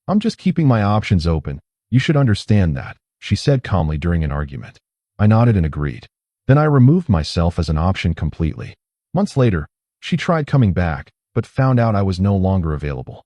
I'm just keeping my options open. You should understand that, she said calmly during an argument. I nodded and agreed. Then I removed myself as an option completely. Months later, she tried coming back, but found out I was no longer available.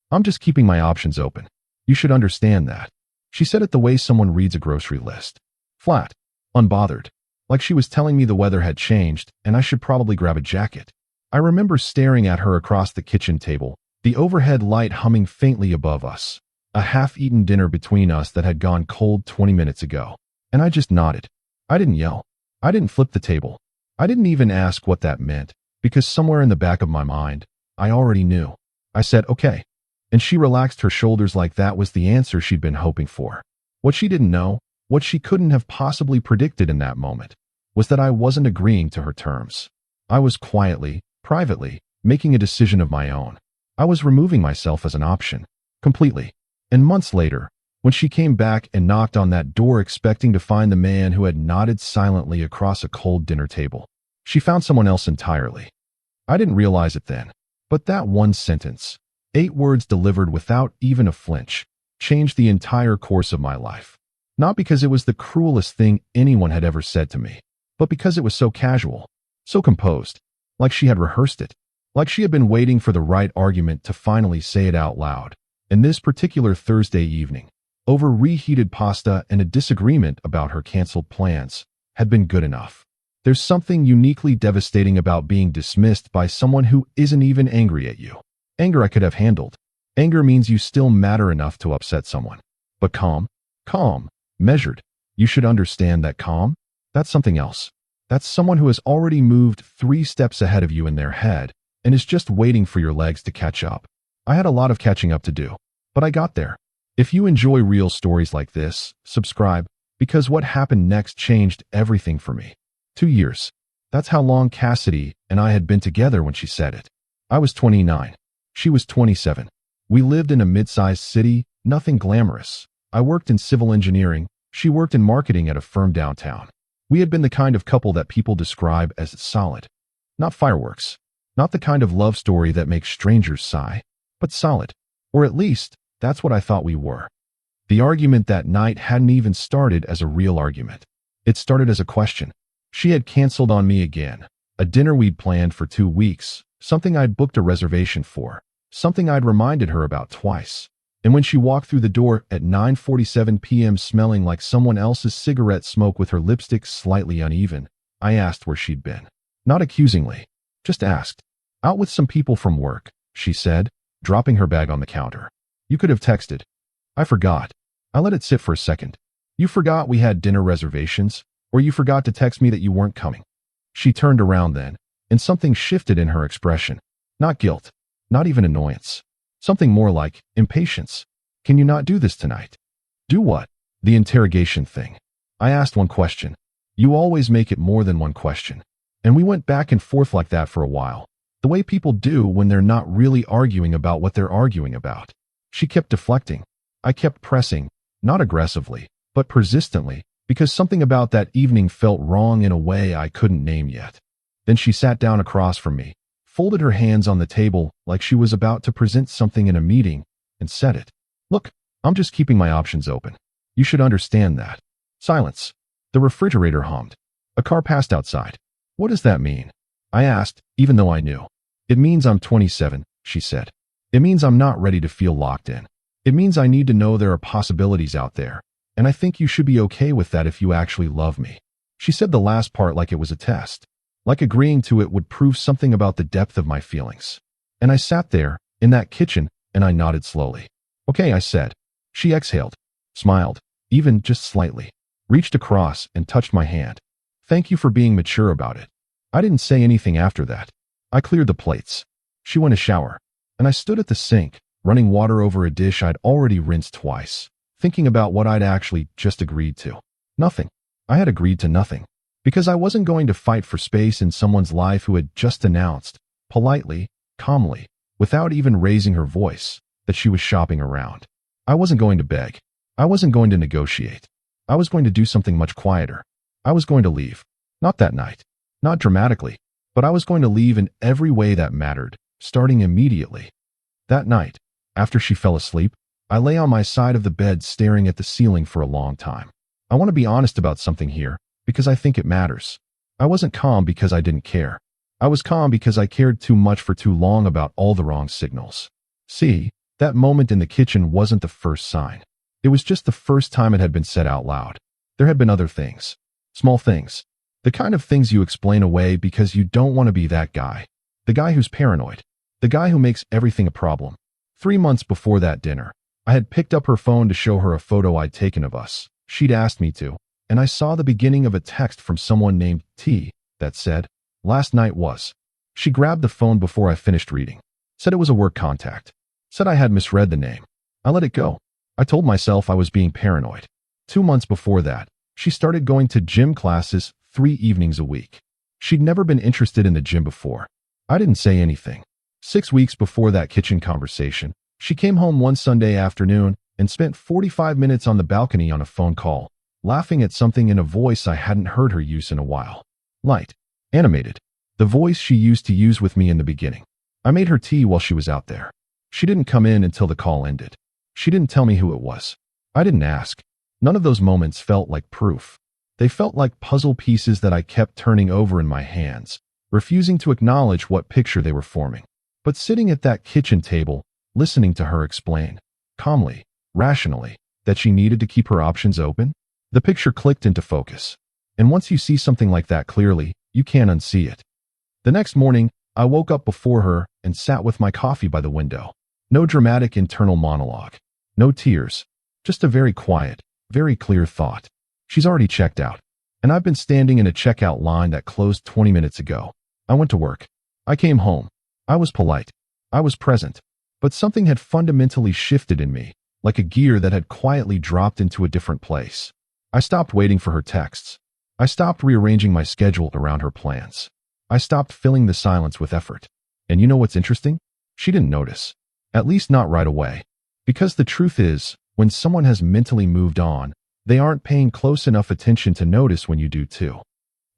I'm just keeping my options open. You should understand that, she said it the way someone reads a grocery list. Flat, unbothered, like she was telling me the weather had changed and I should probably grab a jacket. I remember staring at her across the kitchen table, the overhead light humming faintly above us, a half-eaten dinner between us that had gone cold 20 minutes ago. And I just nodded. I didn't yell. I didn't flip the table. I didn't even ask what that meant, because somewhere in the back of my mind, I already knew. I said, okay. And she relaxed her shoulders like that was the answer she'd been hoping for. What she didn't know, what she couldn't have possibly predicted in that moment, was that I wasn't agreeing to her terms. I was quietly, privately, making a decision of my own. I was removing myself as an option, completely. And months later, when she came back and knocked on that door expecting to find the man who had nodded silently across a cold dinner table, she found someone else entirely. I didn't realize it then, but that one sentence, 8 words delivered without even a flinch, changed the entire course of my life. Not because it was the cruelest thing anyone had ever said to me, but because it was so casual, so composed, like she had rehearsed it, like she had been waiting for the right argument to finally say it out loud. And this particular Thursday evening, over reheated pasta and a disagreement about her canceled plans, had been good enough. There's something uniquely devastating about being dismissed by someone who isn't even angry at you. Anger I could have handled. Anger means you still matter enough to upset someone. But calm, measured. You should understand that calm, that's something else. That's someone who has already moved 3 steps ahead of you in their head and is just waiting for your legs to catch up. I had a lot of catching up to do, but I got there. If you enjoy real stories like this, subscribe, because what happened next changed everything for me. 2 years. That's how long Cassidy and I had been together when she said it. I was 29. She was 27. We lived in a mid-sized city, nothing glamorous. I worked in civil engineering. She worked in marketing at a firm downtown. We had been the kind of couple that people describe as solid. Not fireworks. Not the kind of love story that makes strangers sigh, but solid. Or at least, that's what I thought we were. The argument that night hadn't even started as a real argument. It started as a question. She had canceled on me again. A dinner we'd planned for 2 weeks, something I'd booked a reservation for, something I'd reminded her about twice. And when she walked through the door at 9:47 p.m. smelling like someone else's cigarette smoke with her lipstick slightly uneven, I asked where she'd been. Not accusingly, just asked. Out with some people from work, she said, dropping her bag on the counter. You could have texted. I forgot. I let it sit for a second. You forgot we had dinner reservations, or you forgot to text me that you weren't coming. She turned around then, and something shifted in her expression. Not guilt, not even annoyance. Something more like impatience. Can you not do this tonight? Do what? The interrogation thing. I asked one question. You always make it more than one question. And we went back and forth like that for a while. The way people do when they're not really arguing about what they're arguing about. She kept deflecting. I kept pressing, not aggressively, but persistently, because something about that evening felt wrong in a way I couldn't name yet. Then she sat down across from me, folded her hands on the table like she was about to present something in a meeting, and said it. Look, I'm just keeping my options open. You should understand that. Silence. The refrigerator hummed. A car passed outside. What does that mean? I asked, even though I knew. It means I'm 27, she said. It means I'm not ready to feel locked in. It means I need to know there are possibilities out there, and I think you should be okay with that if you actually love me. She said the last part like it was a test. Like agreeing to it would prove something about the depth of my feelings. And I sat there, in that kitchen, and I nodded slowly. Okay, I said. She exhaled, smiled, even just slightly, reached across and touched my hand. Thank you for being mature about it. I didn't say anything after that. I cleared the plates. She went to shower, and I stood at the sink, running water over a dish I'd already rinsed twice, thinking about what I'd actually just agreed to. Nothing. I had agreed to nothing. Because I wasn't going to fight for space in someone's life who had just announced, politely, calmly, without even raising her voice, that she was shopping around. I wasn't going to beg. I wasn't going to negotiate. I was going to do something much quieter. I was going to leave. Not that night. Not dramatically. But I was going to leave in every way that mattered, starting immediately. That night, after she fell asleep, I lay on my side of the bed staring at the ceiling for a long time. I want to be honest about something here, because I think it matters. I wasn't calm because I didn't care. I was calm because I cared too much for too long about all the wrong signals. See, that moment in the kitchen wasn't the first sign. It was just the first time it had been said out loud. There had been other things. Small things. The kind of things you explain away because you don't want to be that guy. The guy who's paranoid. The guy who makes everything a problem. 3 months before that dinner, I had picked up her phone to show her a photo I'd taken of us. She'd asked me to, and I saw the beginning of a text from someone named T that said, "Last night was." She grabbed the phone before I finished reading. Said it was a work contact. Said I had misread the name. I let it go. I told myself I was being paranoid. 2 months before that, she started going to gym classes 3 evenings a week. She'd never been interested in the gym before. I didn't say anything. 6 weeks before that kitchen conversation, she came home one Sunday afternoon and spent 45 minutes on the balcony on a phone call, laughing at something in a voice I hadn't heard her use in a while. Light. Animated. The voice she used to use with me in the beginning. I made her tea while she was out there. She didn't come in until the call ended. She didn't tell me who it was. I didn't ask. None of those moments felt like proof. They felt like puzzle pieces that I kept turning over in my hands, refusing to acknowledge what picture they were forming. But sitting at that kitchen table, listening to her explain, calmly, rationally, that she needed to keep her options open, the picture clicked into focus. And once you see something like that clearly, you can't unsee it. The next morning, I woke up before her and sat with my coffee by the window. No dramatic internal monologue. No tears. Just a very quiet, very clear thought. She's already checked out. And I've been standing in a checkout line that closed 20 minutes ago. I went to work. I came home. I was polite. I was present. But something had fundamentally shifted in me, like a gear that had quietly dropped into a different place. I stopped waiting for her texts. I stopped rearranging my schedule around her plans. I stopped filling the silence with effort. And you know what's interesting? She didn't notice. At least not right away. Because the truth is, when someone has mentally moved on, they aren't paying close enough attention to notice when you do too.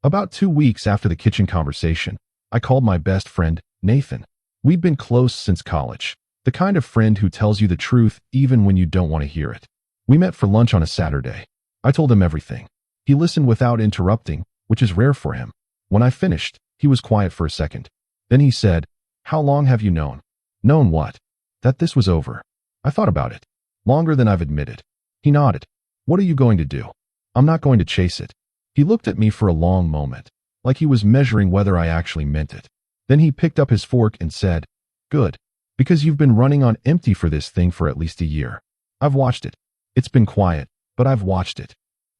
About 2 weeks after the kitchen conversation, I called my best friend, Nathan. We'd been close since college. The kind of friend who tells you the truth even when you don't want to hear it. We met for lunch on a Saturday. I told him everything. He listened without interrupting, which is rare for him. When I finished, he was quiet for a second. Then he said, "How long have you known?" "Known what?" "That this was over." I thought about it. "Longer than I've admitted." He nodded. "What are you going to do?" "I'm not going to chase it." He looked at me for a long moment, like he was measuring whether I actually meant it. Then he picked up his fork and said, "Good. Because you've been running on empty for this thing for at least a year. I've watched it. It's been quiet, but I've watched it."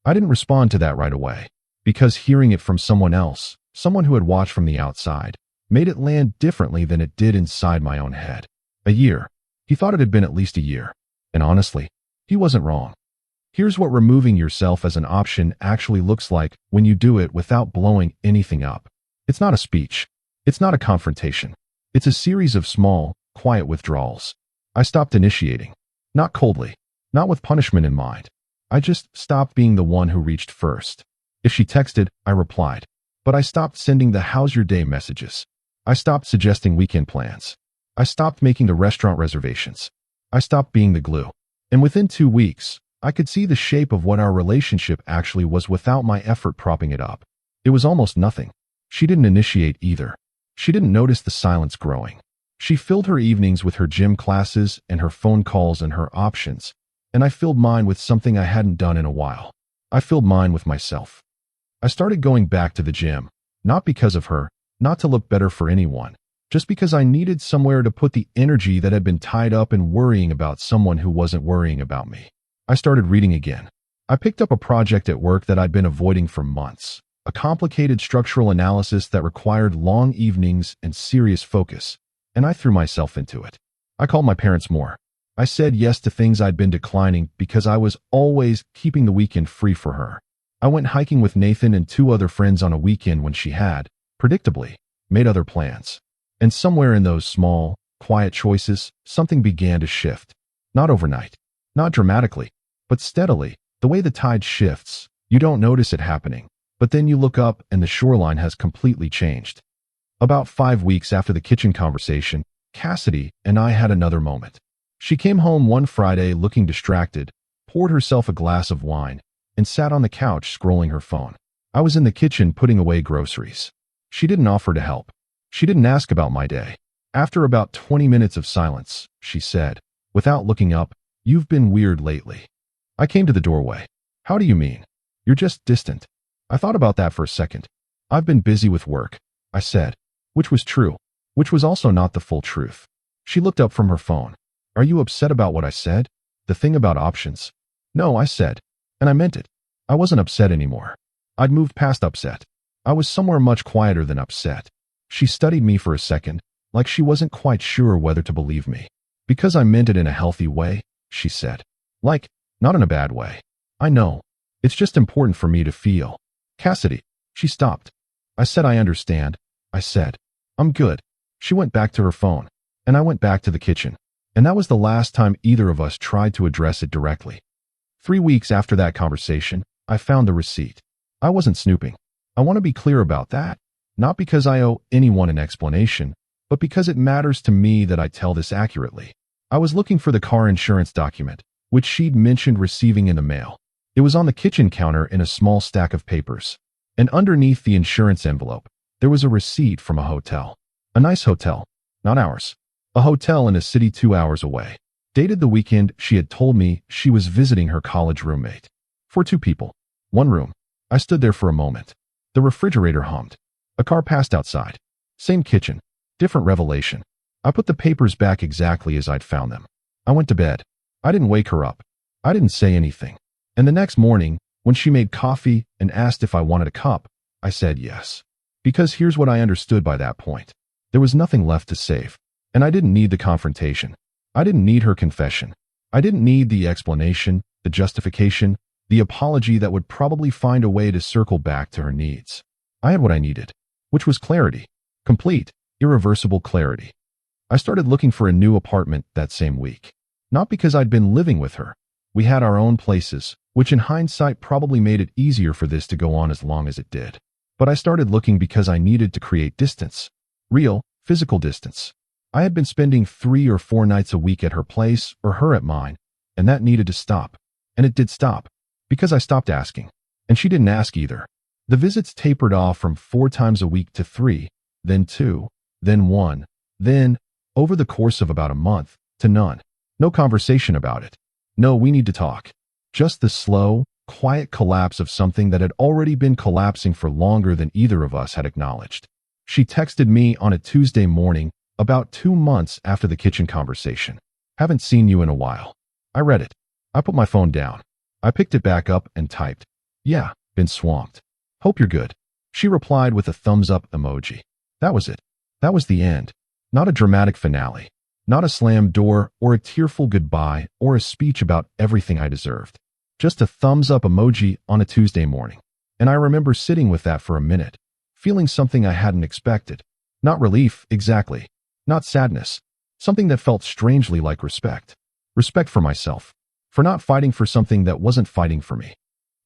I didn't respond to that right away, because hearing it from someone else, someone who had watched from the outside, made it land differently than it did inside my own head. A year. He thought it had been at least a year. And honestly, he wasn't wrong. Here's what removing yourself as an option actually looks like when you do it without blowing anything up. It's not a speech. It's not a confrontation. It's a series of small, quiet withdrawals. I stopped initiating. Not coldly. Not with punishment in mind. I just stopped being the one who reached first. If she texted, I replied. But I stopped sending the "how's your day" messages. I stopped suggesting weekend plans. I stopped making the restaurant reservations. I stopped being the glue. And within 2 weeks, I could see the shape of what our relationship actually was without my effort propping it up. It was almost nothing. She didn't initiate either. She didn't notice the silence growing. She filled her evenings with her gym classes and her phone calls and her options, and I filled mine with something I hadn't done in a while. I filled mine with myself. I started going back to the gym, not because of her, not to look better for anyone, just because I needed somewhere to put the energy that had been tied up in worrying about someone who wasn't worrying about me. I started reading again. I picked up a project at work that I'd been avoiding for months, a complicated structural analysis that required long evenings and serious focus, and I threw myself into it. I called my parents more. I said yes to things I'd been declining because I was always keeping the weekend free for her. I went hiking with Nathan and 2 other friends on a weekend when she had, predictably, made other plans. And somewhere in those small, quiet choices, something began to shift. Not overnight. Not dramatically. But steadily. The way the tide shifts, you don't notice it happening. But then you look up and the shoreline has completely changed. About 5 weeks after the kitchen conversation, Cassidy and I had another moment. She came home one Friday looking distracted, poured herself a glass of wine, and sat on the couch scrolling her phone. I was in the kitchen putting away groceries. She didn't offer to help. She didn't ask about my day. After about 20 minutes of silence, she said, without looking up, "You've been weird lately." I came to the doorway. "How do you mean? You're just distant." I thought about that for a second. "I've been busy with work," I said, which was true, which was also not the full truth. She looked up from her phone. "Are you upset about what I said? The thing about options?" "No," I said, and I meant it. I wasn't upset anymore. I'd moved past upset. I was somewhere much quieter than upset. She studied me for a second, like she wasn't quite sure whether to believe me. "Because I meant it in a healthy way," she said. "Like, not in a bad way. I know. It's just important for me to feel." "Cassidy." She stopped. I said, "I understand." I said, "I'm good." She went back to her phone, and I went back to the kitchen. And that was the last time either of us tried to address it directly. 3 weeks after that conversation, I found the receipt. I wasn't snooping. I want to be clear about that. Not because I owe anyone an explanation, but because it matters to me that I tell this accurately. I was looking for the car insurance document, which she'd mentioned receiving in the mail. It was on the kitchen counter in a small stack of papers. And underneath the insurance envelope, there was a receipt from a hotel. A nice hotel, not ours. A hotel in a city 2 hours away. Dated the weekend she had told me she was visiting her college roommate. For 2 people. 1 room. I stood there for a moment. The refrigerator hummed. A car passed outside. Same kitchen. Different revelation. I put the papers back exactly as I'd found them. I went to bed. I didn't wake her up. I didn't say anything. And the next morning, when she made coffee and asked if I wanted a cup, I said yes. Because here's what I understood by that point. There was nothing left to save. And I didn't need the confrontation. I didn't need her confession. I didn't need the explanation, the justification, the apology that would probably find a way to circle back to her needs. I had what I needed, which was clarity. Complete, irreversible clarity. I started looking for a new apartment that same week. Not because I'd been living with her. We had our own places, which in hindsight probably made it easier for this to go on as long as it did. But I started looking because I needed to create distance. Real, physical distance. I had been spending 3 or 4 nights a week at her place or her at mine, and that needed to stop. And it did stop. Because I stopped asking. And she didn't ask either. The visits tapered off from 4 times a week to 3, then 2, then 1, then, over the course of about a month, to none. No conversation about it. No, we need to talk. Just the slow, quiet collapse of something that had already been collapsing for longer than either of us had acknowledged. She texted me on a Tuesday morning, about 2 months after the kitchen conversation. "Haven't seen you in a while." I read it. I put my phone down. I picked it back up and typed, "Yeah, been swamped. Hope you're good." She replied with a thumbs up emoji. That was it. That was the end. Not a dramatic finale. Not a slammed door or a tearful goodbye or a speech about everything I deserved. Just a thumbs up emoji on a Tuesday morning. And I remember sitting with that for a minute, feeling something I hadn't expected. Not relief, exactly. Not sadness. Something that felt strangely like respect. Respect for myself. For not fighting for something that wasn't fighting for me.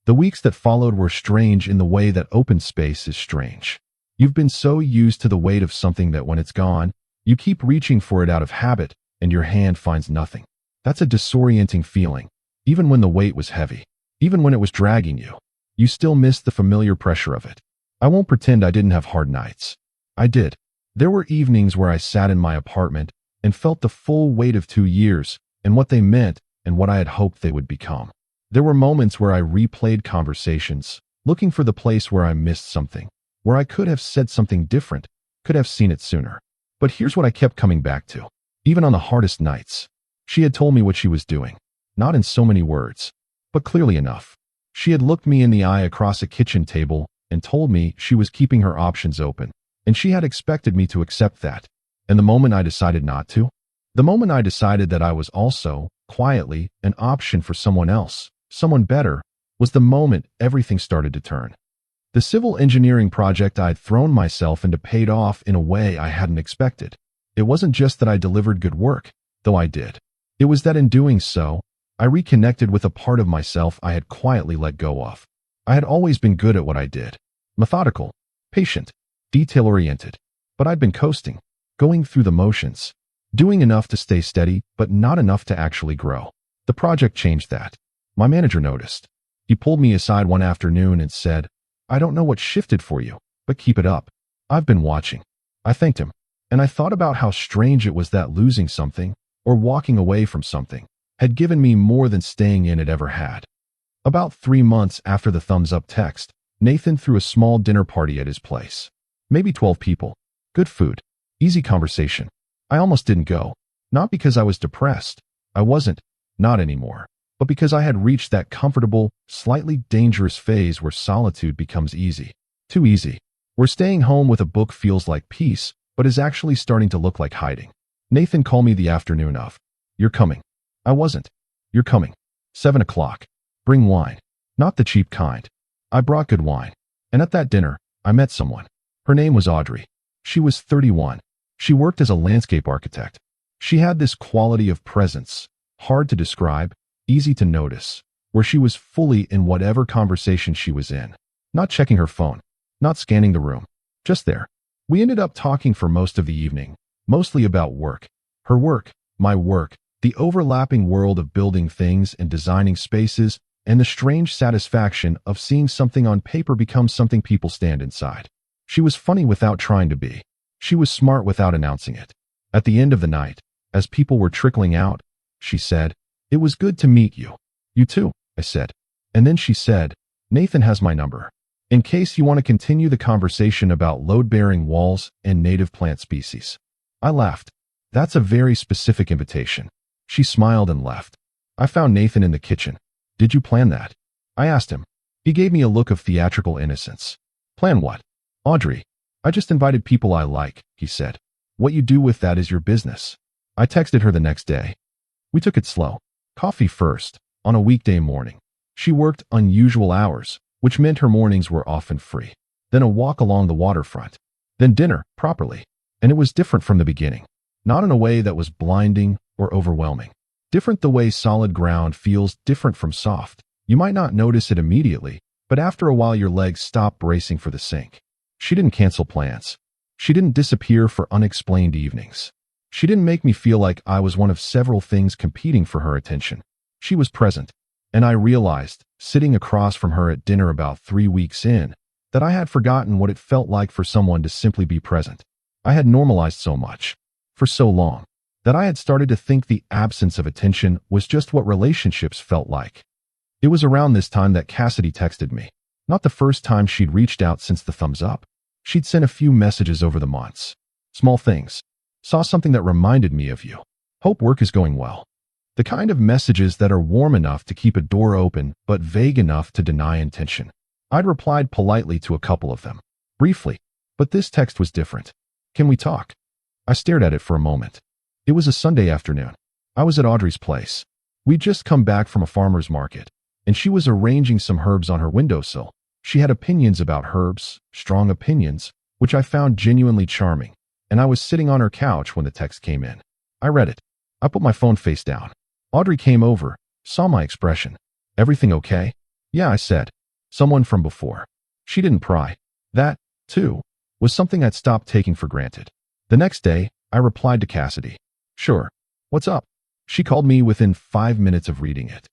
The weeks that followed were strange in the way that open space is strange. You've been so used to the weight of something that when it's gone, you keep reaching for it out of habit and your hand finds nothing. That's a disorienting feeling. Even when the weight was heavy. Even when it was dragging you. You still miss the familiar pressure of it. I won't pretend I didn't have hard nights. I did. There were evenings where I sat in my apartment and felt the full weight of 2 years and what they meant and what I had hoped they would become. There were moments where I replayed conversations, looking for the place where I missed something, where I could have said something different, could have seen it sooner. But here's what I kept coming back to. Even on the hardest nights, she had told me what she was doing. Not in so many words, but clearly enough. She had looked me in the eye across a kitchen table and told me she was keeping her options open, and she had expected me to accept that. And the moment I decided not to, the moment I decided that I was also, quietly, an option for someone else, someone better, was the moment everything started to turn. The civil engineering project I'd thrown myself into paid off in a way I hadn't expected. It wasn't just that I delivered good work, though I did. It was that in doing so, I reconnected with a part of myself I had quietly let go of. I had always been good at what I did. Methodical, patient, detail-oriented. But I'd been coasting, going through the motions. Doing enough to stay steady, but not enough to actually grow. The project changed that. My manager noticed. He pulled me aside one afternoon and said, "I don't know what shifted for you, but keep it up. I've been watching." I thanked him, and I thought about how strange it was that losing something, or walking away from something, had given me more than staying in it ever had. About 3 months after the thumbs up text, Nathan threw a small dinner party at his place. Maybe 12 people. Good food. Easy conversation. I almost didn't go. Not because I was depressed. I wasn't. Not anymore. But because I had reached that comfortable, slightly dangerous phase where solitude becomes easy. Too easy. Where staying home with a book feels like peace, but is actually starting to look like hiding. Nathan called me the afternoon of. "You're coming." I wasn't. "You're coming. 7 o'clock. Bring wine. Not the cheap kind." I brought good wine. And at that dinner, I met someone. Her name was Audrey. She was 31. She worked as a landscape architect. She had this quality of presence, hard to describe, easy to notice, where she was fully in whatever conversation she was in. Not checking her phone. Not scanning the room. Just there. We ended up talking for most of the evening, mostly about work. Her work, my work, the overlapping world of building things and designing spaces, and the strange satisfaction of seeing something on paper become something people stand inside. She was funny without trying to be. She was smart without announcing it. At the end of the night, as people were trickling out, she said, "It was good to meet you." "You too," I said. And then she said, "Nathan has my number. In case you want to continue the conversation about load-bearing walls and native plant species." I laughed. "That's a very specific invitation." She smiled and left. I found Nathan in the kitchen. "Did you plan that?" I asked him. He gave me a look of theatrical innocence. "Plan what?" "Audrey. I just invited people I like," he said. "What you do with that is your business." I texted her the next day. We took it slow. Coffee first, on a weekday morning. She worked unusual hours, which meant her mornings were often free. Then a walk along the waterfront. Then dinner, properly. And it was different from the beginning. Not in a way that was blinding or overwhelming. Different the way solid ground feels different from soft. You might not notice it immediately, but after a while your legs stop bracing for the sink. She didn't cancel plans. She didn't disappear for unexplained evenings. She didn't make me feel like I was one of several things competing for her attention. She was present. And I realized, sitting across from her at dinner about 3 weeks in, that I had forgotten what it felt like for someone to simply be present. I had normalized so much, for so long, that I had started to think the absence of attention was just what relationships felt like. It was around this time that Cassidy texted me. Not the first time she'd reached out since the thumbs up. She'd sent a few messages over the months. Small things. "Saw something that reminded me of you. Hope work is going well." The kind of messages that are warm enough to keep a door open, but vague enough to deny intention. I'd replied politely to a couple of them. Briefly. But this text was different. "Can we talk?" I stared at it for a moment. It was a Sunday afternoon. I was at Audrey's place. We'd just come back from a farmer's market, and she was arranging some herbs on her windowsill. She had opinions about herbs, strong opinions, which I found genuinely charming, and I was sitting on her couch when the text came in. I read it. I put my phone face down. Audrey came over, saw my expression. "Everything okay?" "Yeah," I said. "Someone from before." She didn't pry. That, too, was something I'd stopped taking for granted. The next day, I replied to Cassidy. "Sure. What's up?" She called me within 5 minutes of reading it.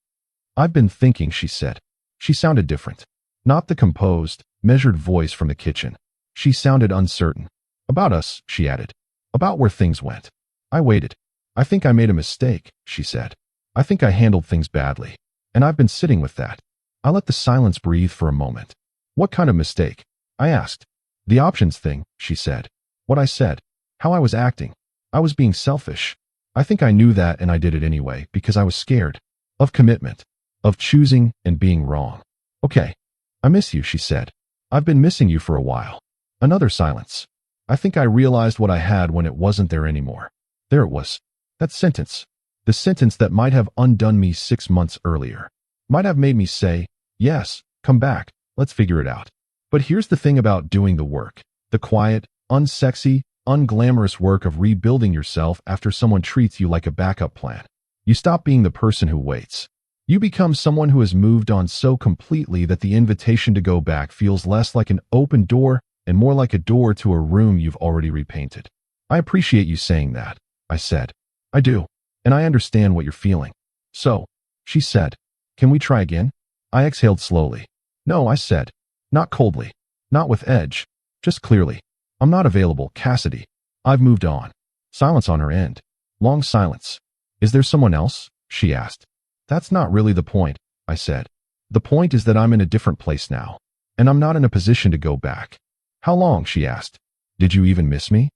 "I've been thinking," she said. She sounded different. Not the composed, measured voice from the kitchen. She sounded uncertain. "About us," she added. "About where things went." I waited. "I think I made a mistake," she said. "I think I handled things badly. And I've been sitting with that." I let the silence breathe for a moment. "What kind of mistake?" I asked. "The options thing," she said. "What I said. How I was acting. I was being selfish. I think I knew that and I did it anyway because I was scared. Of commitment. Of choosing and being wrong." "Okay. I miss you," she said. "I've been missing you for a while." Another silence. I think I realized what I had when it wasn't there anymore. There it was. That sentence. The sentence that might have undone me 6 months earlier. Might have made me say, "Yes, come back, let's figure it out." But here's the thing about doing the work. The quiet, unsexy, unglamorous work of rebuilding yourself after someone treats you like a backup plan. You stop being the person who waits. You become someone who has moved on so completely that the invitation to go back feels less like an open door and more like a door to a room you've already repainted. "I appreciate you saying that," I said. I do. And I understand what you're feeling. So, she said, can we try again? I exhaled slowly. No, I said. Not coldly. Not with edge. Just clearly. I'm not available, Cassidy. I've moved on. Silence on her end. Long silence. Is there someone else? She asked. That's not really the point, I said. The point is that I'm in a different place now. And I'm not in a position to go back. How long? She asked. Did you even miss me?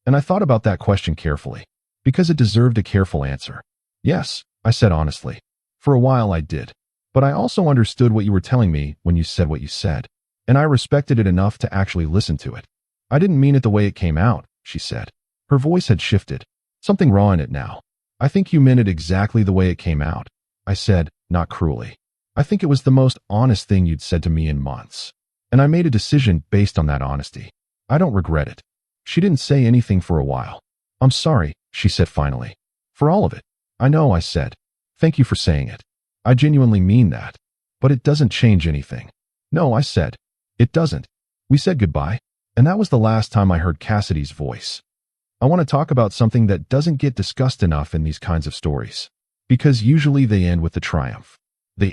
And I thought about that question carefully, because it deserved a careful answer. Yes, I said honestly. For a while I did. But I also understood what you were telling me when you said what you said. And I respected it enough to actually listen to it. I didn't mean it the way it came out, she said. Her voice had shifted. Something raw in it now. I think you meant it exactly the way it came out. I said, not cruelly. I think it was the most honest thing you'd said to me in months. And I made a decision based on that honesty. I don't regret it. She didn't say anything for a while. I'm sorry, she said finally. For all of it. I know, I said. Thank you for saying it. I genuinely mean that. But it doesn't change anything. No, I said. It doesn't. We said goodbye. And that was the last time I heard Cassidy's voice. I want to talk about something that doesn't get discussed enough in these kinds of stories. Because usually they end with the triumph.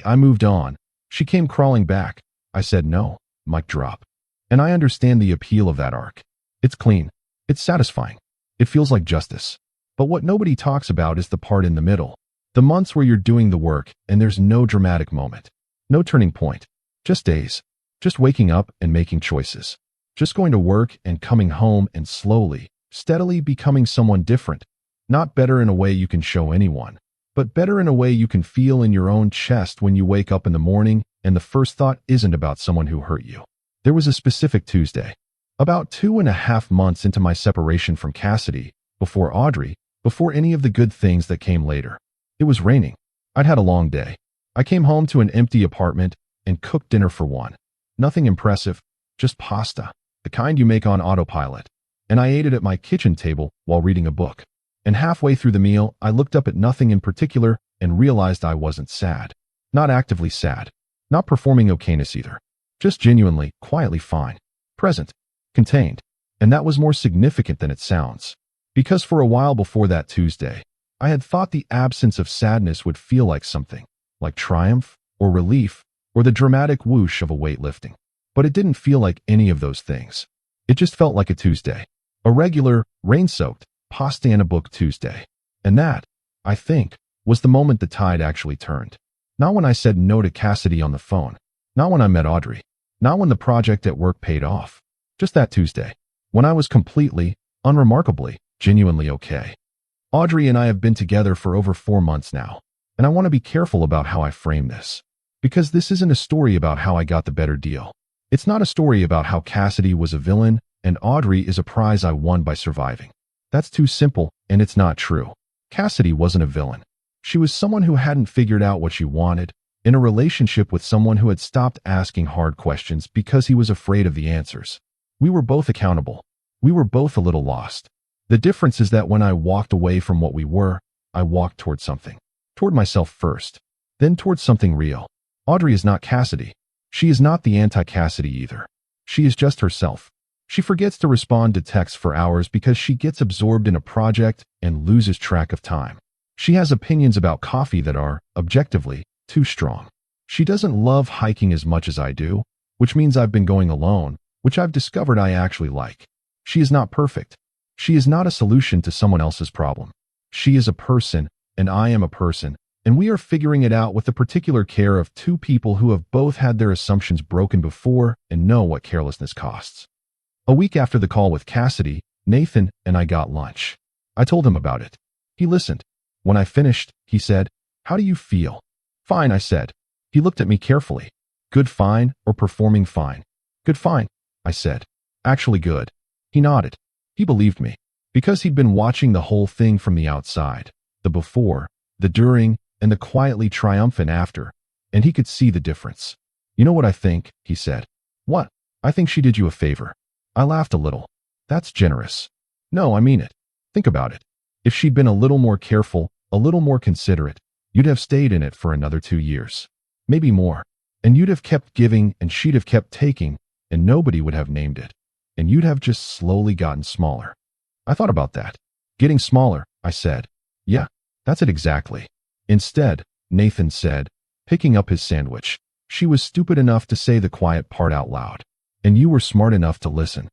I moved on. She came crawling back. I said no. Mic drop. And I understand the appeal of that arc. It's clean. It's satisfying. It feels like justice. But what nobody talks about is the part in the middle. The months where you're doing the work and there's no dramatic moment. No turning point. Just days. Just waking up and making choices. Just going to work and coming home and slowly, steadily becoming someone different. Not better in a way you can show anyone, but better in a way you can feel in your own chest when you wake up in the morning and the first thought isn't about someone who hurt you. There was a specific Tuesday, about 2.5 months into my separation from Cassidy, before Audrey, before any of the good things that came later. It was raining. I'd had a long day. I came home to an empty apartment and cooked dinner for one. Nothing impressive, just pasta, the kind you make on autopilot. And I ate it at my kitchen table while reading a book. And halfway through the meal, I looked up at nothing in particular and realized I wasn't sad. Not actively sad. Not performing okayness either. Just genuinely, quietly fine. Present. Contained. And that was more significant than it sounds. Because for a while before that Tuesday, I had thought the absence of sadness would feel like something, like triumph, or relief, or the dramatic whoosh of a weight lifting. But it didn't feel like any of those things. It just felt like a Tuesday. A regular, rain-soaked, pasta and a book Tuesday. And that, I think, was the moment the tide actually turned. Not when I said no to Cassidy on the phone. Not when I met Audrey. Not when the project at work paid off. Just that Tuesday. When I was completely, unremarkably, genuinely okay. Audrey and I have been together for over 4 months now. And I want to be careful about how I frame this. Because this isn't a story about how I got the better deal. It's not a story about how Cassidy was a villain and Audrey is a prize I won by surviving. That's too simple, and it's not true. Cassidy wasn't a villain. She was someone who hadn't figured out what she wanted, in a relationship with someone who had stopped asking hard questions because he was afraid of the answers. We were both accountable. We were both a little lost. The difference is that when I walked away from what we were, I walked toward something. Toward myself first, then toward something real. Audrey is not Cassidy. She is not the anti-Cassidy either. She is just herself. She forgets to respond to texts for hours because she gets absorbed in a project and loses track of time. She has opinions about coffee that are, objectively, too strong. She doesn't love hiking as much as I do, which means I've been going alone, which I've discovered I actually like. She is not perfect. She is not a solution to someone else's problem. She is a person, and I am a person, and we are figuring it out with the particular care of two people who have both had their assumptions broken before and know what carelessness costs. A week after the call with Cassidy, Nathan and I got lunch. I told him about it. He listened. When I finished, he said, "How do you feel?" "Fine," I said. He looked at me carefully. "Good fine or performing fine?" "Good fine," I said. "Actually good." He nodded. He believed me. Because he'd been watching the whole thing from the outside, the before, the during, and the quietly triumphant after, and he could see the difference. "You know what I think?" he said. "What?" "I think she did you a favor." I laughed a little. "That's generous." "No, I mean it. Think about it. If she'd been a little more careful, a little more considerate, you'd have stayed in it for another 2 years. Maybe more. And you'd have kept giving and she'd have kept taking, and nobody would have named it. And you'd have just slowly gotten smaller." I thought about that. "Getting smaller," I said. Yeah, that's it exactly. Instead, Nathan said, picking up his sandwich, she was stupid enough to say the quiet part out loud. And you were smart enough to listen.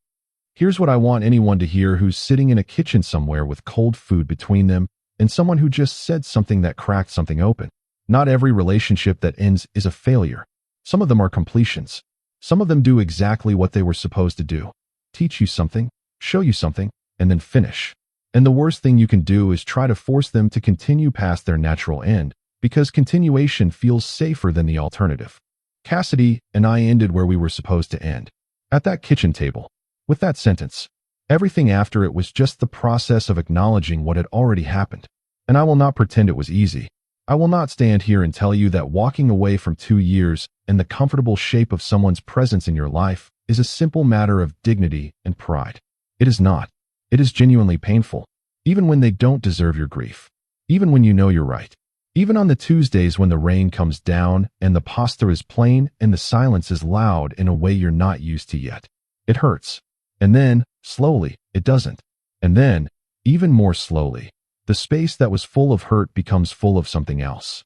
Here's what I want anyone to hear who's sitting in a kitchen somewhere with cold food between them and someone who just said something that cracked something open. Not every relationship that ends is a failure. Some of them are completions. Some of them do exactly what they were supposed to do. Teach you something, show you something, and then finish. And the worst thing you can do is try to force them to continue past their natural end, because continuation feels safer than the alternative. Cassidy and I ended where we were supposed to end. At that kitchen table. With that sentence. Everything after it was just the process of acknowledging what had already happened. And I will not pretend it was easy. I will not stand here and tell you that walking away from 2 years and the comfortable shape of someone's presence in your life is a simple matter of dignity and pride. It is not. It is genuinely painful. Even when they don't deserve your grief. Even when you know you're right. Even on the Tuesdays when the rain comes down and the pasta is plain and the silence is loud in a way you're not used to yet. It hurts. And then, slowly, it doesn't. And then, even more slowly, the space that was full of hurt becomes full of something else.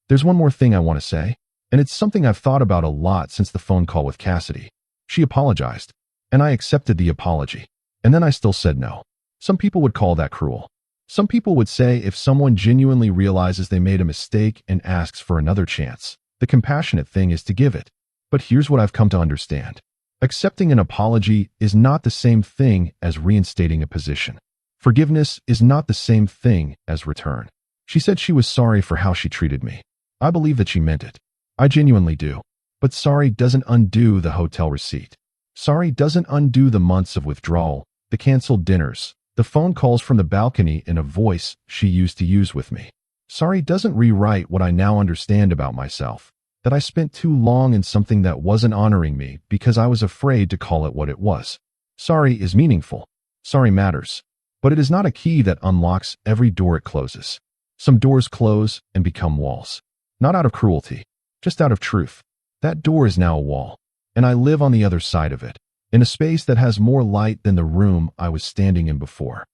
There's one more thing I want to say, and it's something I've thought about a lot since the phone call with Cassidy. She apologized, and I accepted the apology. And then I still said no. Some people would call that cruel. Some people would say if someone genuinely realizes they made a mistake and asks for another chance, the compassionate thing is to give it. But here's what I've come to understand. Accepting an apology is not the same thing as reinstating a position. Forgiveness is not the same thing as return. She said she was sorry for how she treated me. I believe that she meant it. I genuinely do. But sorry doesn't undo the hotel receipt. Sorry doesn't undo the months of withdrawal, the canceled dinners, the phone calls from the balcony in a voice she used to use with me. Sorry doesn't rewrite what I now understand about myself. That I spent too long in something that wasn't honoring me because I was afraid to call it what it was. Sorry is meaningful. Sorry matters. But it is not a key that unlocks every door it closes. Some doors close and become walls. Not out of cruelty, just out of truth. That door is now a wall, and I live on the other side of it, in a space that has more light than the room I was standing in before.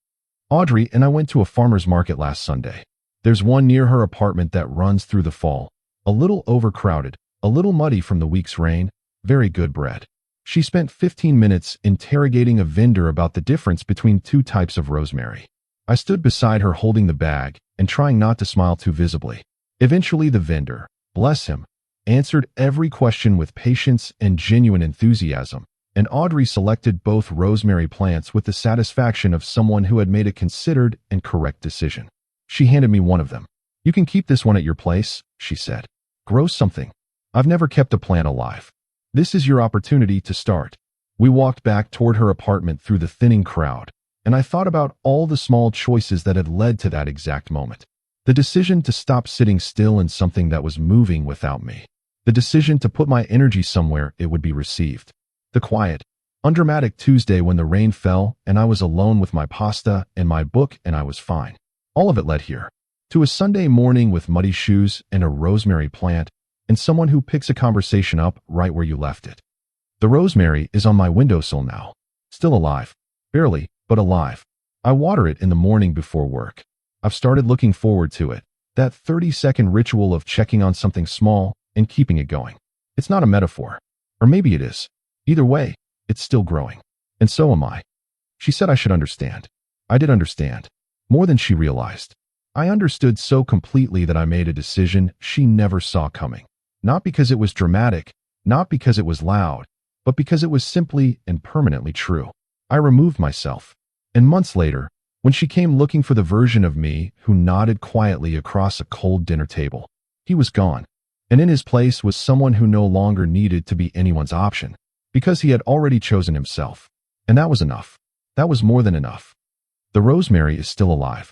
Audrey and I went to a farmer's market last Sunday. There's one near her apartment that runs through the fall. A little overcrowded, a little muddy from the week's rain, very good bread. She spent 15 minutes interrogating a vendor about the difference between 2 types of rosemary. I stood beside her holding the bag and trying not to smile too visibly. Eventually the vendor, bless him, answered every question with patience and genuine enthusiasm, and Audrey selected both rosemary plants with the satisfaction of someone who had made a considered and correct decision. She handed me one of them. You can keep this one at your place, she said. Grow something. I've never kept a plant alive. This is your opportunity to start. We walked back toward her apartment through the thinning crowd, and I thought about all the small choices that had led to that exact moment. The decision to stop sitting still in something that was moving without me. The decision to put my energy somewhere it would be received. The quiet, undramatic Tuesday when the rain fell and I was alone with my pasta and my book and I was fine. All of it led here. To a Sunday morning with muddy shoes and a rosemary plant, and someone who picks a conversation up right where you left it. The rosemary is on my windowsill now. Still alive. Barely, but alive. I water it in the morning before work. I've started looking forward to it. That 30-second ritual of checking on something small and keeping it going. It's not a metaphor. Or maybe it is. Either way, it's still growing. And so am I. She said I should understand. I did understand. More than she realized. I understood so completely that I made a decision she never saw coming. Not because it was dramatic, not because it was loud, but because it was simply and permanently true. I removed myself. And months later, when she came looking for the version of me who nodded quietly across a cold dinner table, he was gone. And in his place was someone who no longer needed to be anyone's option, because he had already chosen himself. And that was enough. That was more than enough. The rosemary is still alive.